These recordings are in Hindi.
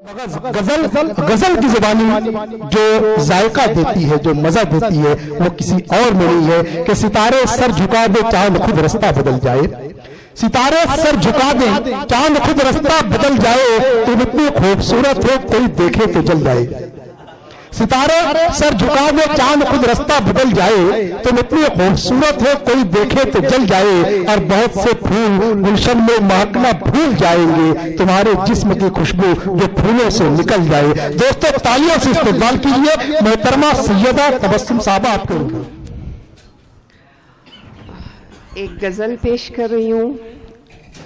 गजल गजल की जुबानी जो जायका देती है, जो मजा देती है, वो किसी और में नहीं है कि सितारे सर झुका दे चांद खुद रास्ता बदल जाए। सितारे सर झुका दे चांद खुद रास्ता बदल जाए, तुम इतनी खूबसूरत हो कोई देखे तो जल जाए। सितारे सर झुका दे चांद खुद रास्ता बदल जाए, तुम इतनी खूबसूरत हो कोई देखे तो जल जाए। और बहुत से फूल गुलशन में महकना भूल जाएंगे, तुम्हारे जिस्म की खुशबू जो फूलों से निकल जाए। दोस्तों तालियों से इस्तेमाल कीजिए मोहतरमा सैयदा तबस्सुम साहबा आपको। एक गजल पेश कर रही हूँ,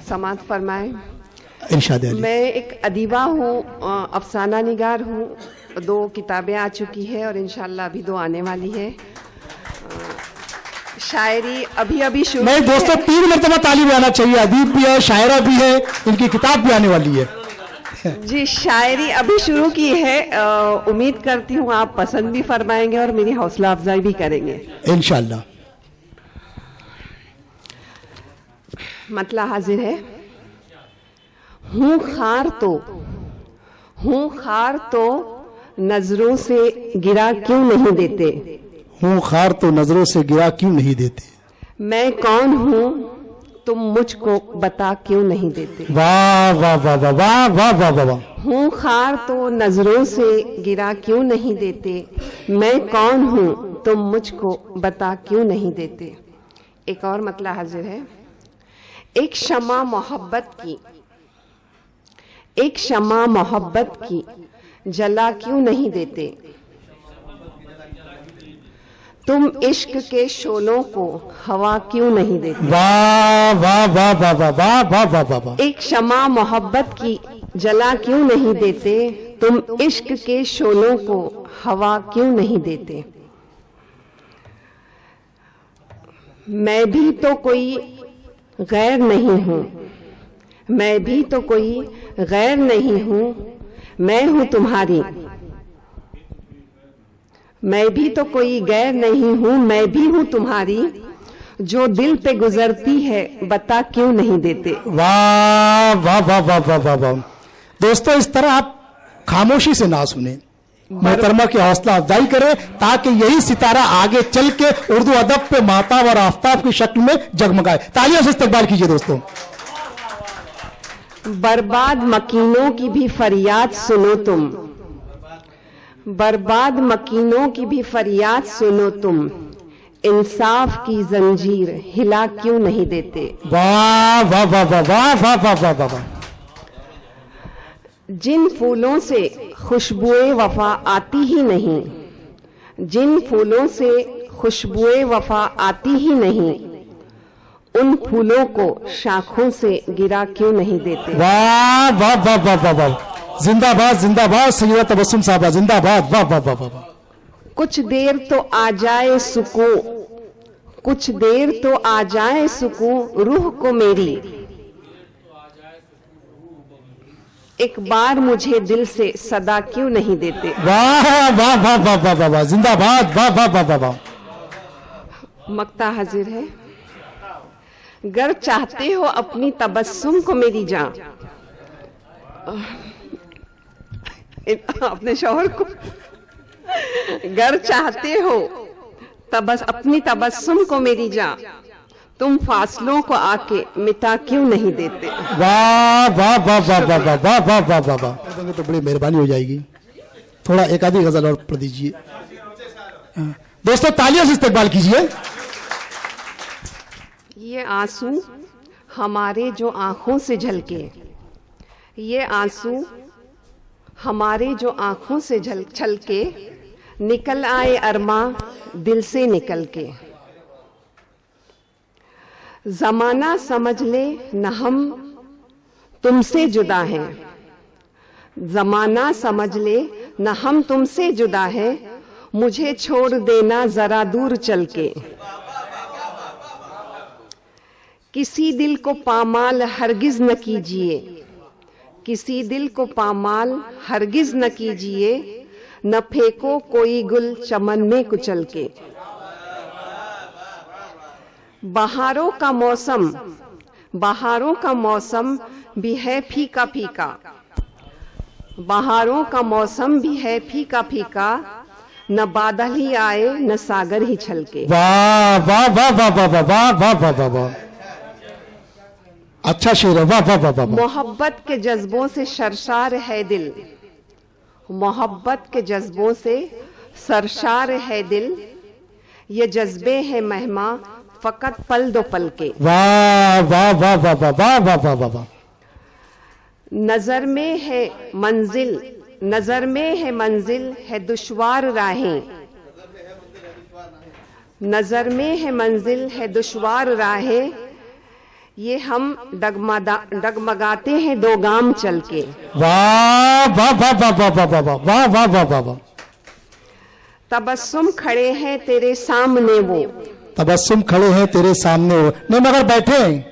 समाअत फरमाए। मैं एक अदीबा हूँ, अफसाना निगार हूँ। 2 किताबें आ चुकी है और इंशाल्लाह अभी 2 आने वाली है। शायरी अभी शुरू नहीं दोस्तों 3 मरतबा ताली बजाना चाहिए। अदीब भी है, शायरा भी है, इनकी किताब भी आने वाली है। जी शायरी अभी शुरू की है। उम्मीद करती हूँ आप पसंद भी फरमाएंगे और मेरी हौसला अफजाई भी करेंगे इंशाल्लाह। मतला हाजिर है। हूँ खार तो नजरों से गिरा क्यों नहीं देते। हूँ खार तो नजरों से गिरा क्यों नहीं देते। मैं कौन हूँ तुम मुझको बता क्यों नहीं देते। वाह वाह वाह वाह वाह वाह वाह वाह वाह। हूँ खार तो नजरों से गिरा क्यों नहीं देते, मैं कौन हूँ तुम मुझको बता क्यों नहीं देते। एक और मतला हाजिर है। एक शमा मोहब्बत की जला क्यों नहीं देते, तुम इश्क के शोलों को हवा क्यों नहीं देते। वाह वाह वाह वाह वाह वाह वाह वाह वाह वाह। एक शमा मोहब्बत की जला क्यों नहीं देते, तुम इश्क के शोलों को हवा क्यों नहीं देते। मैं भी तो कोई गैर नहीं हूँ, मैं भी तो कोई गैर नहीं हूँ, मैं हूँ तुम्हारी। मैं भी तो कोई गैर नहीं हूँ, मैं भी हूँ तुम्हारी, जो दिल पे गुजरती है बता क्यों नहीं देते। वाह वाह वाह वाह वाह वाह वाह। दोस्तों इस तरह आप खामोशी से ना सुने, मोहतरमा की हौसला अफजाई करें ताकि यही सितारा आगे चल के उर्दू अदब पे महताब और आफ्ताब की शक्ल में जगमगाए। तालियों से इस्तकबाल कीजिए दोस्तों। बर्बाद मकीनों की भी फरियाद सुनो तुम, बर्बाद मकीनों की भी फरियाद सुनो तुम, इंसाफ की जंजीर हिला क्यों नहीं देते। वाह वाह वाह वाह वाह वाह वाह वाह वाह। जिन फूलों से खुशबुए वफा आती ही नहीं, जिन फूलों से खुशबुए वफा आती ही नहीं, उन फूलों को शाखों से गिरा क्यों नहीं देते। वाह वाह वाह वाह वाह वाह। जिंदाबाद जिंदाबाद सैयदा तबस्सुम साहबा जिंदाबाद। वाह वाह वाह वाह। कुछ देर तो आ जाए सुकून, कुछ देर तो आ जाए सुकून रूह को मेरी, एक बार मुझे दिल से सदा क्यों नहीं देते। वाह वाह वाह वाह वाह वाह वाह। जिंदाबाद। वाह वाह वाह वाह वाह। मक्ता हाजिर है। गर चाहते हो अपनी तबस्सुम को मेरी जान, अपने शौहर को गर चाहते हो अपनी तबस्सुम को मेरी जान, तुम फासलों को आके मिटा क्यों नहीं देते। वाह वाह वाह वाह वाह वाह वाह वाह वाह वाह वाह। तो बड़ी मेहरबानी हो जाएगी, थोड़ा एक आधी गजल और पढ़ दीजिए। दोस्तों तालियों से इस्तकबाल कीजिए। ये आंसू हमारे जो आंखों से झलके, ये आंसू हमारे जो आंखों से छलके, निकल आए अरमा दिल से निकल के। जमाना समझ ले न हम तुमसे जुदा हैं, जमाना समझ ले न हम तुमसे जुदा है, मुझे छोड़ देना जरा दूर चल के। किसी दिल को पामाल हरगिज न कीजिए, किसी दिल को पामाल हरगिज न कीजिए, न फेंको कोई गुल चमन में कुचल के। बहारों का मौसम भी है फीका फीका, बहारों का मौसम भी है फीका फीका, न बादल ही आए न सागर ही छलके। वाह वाह वाह वाह वाह वाह वाह वाह वाह वाह वाह, अच्छा शेर है, वाह वाह वाह वाह। मोहब्बत के जज्बों से सरशार है दिल, मोहब्बत के जज्बों से सरशार है दिल, ये जज्बे हैं मेहमा फकत पल दो पल के। वाह वाह वाह वाह वाह वाह वाह वाह वाह वाह। नजर में है मंजिल, नजर में है मंजिल है दुश्वार राहें, नजर में है मंजिल है दुश्वार राहें, ये हम डगमगाते हैं दो गाम चल के। वाह वाह वाह वाह वाह वाह वाह वाह वाह वाह वाह वाह। तबस्सुम खड़े हैं तेरे सामने वो, तबस्सुम खड़े हैं तेरे सामने वो, नहीं मगर बैठे हैं।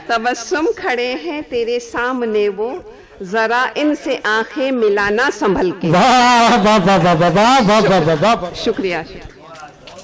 तबस्सुम खड़े हैं तेरे सामने वो, जरा इनसे आंखें मिलाना संभल के। वाह वाह वाह वाह वाह वाह वाह वाह वाह। शुक्रिया।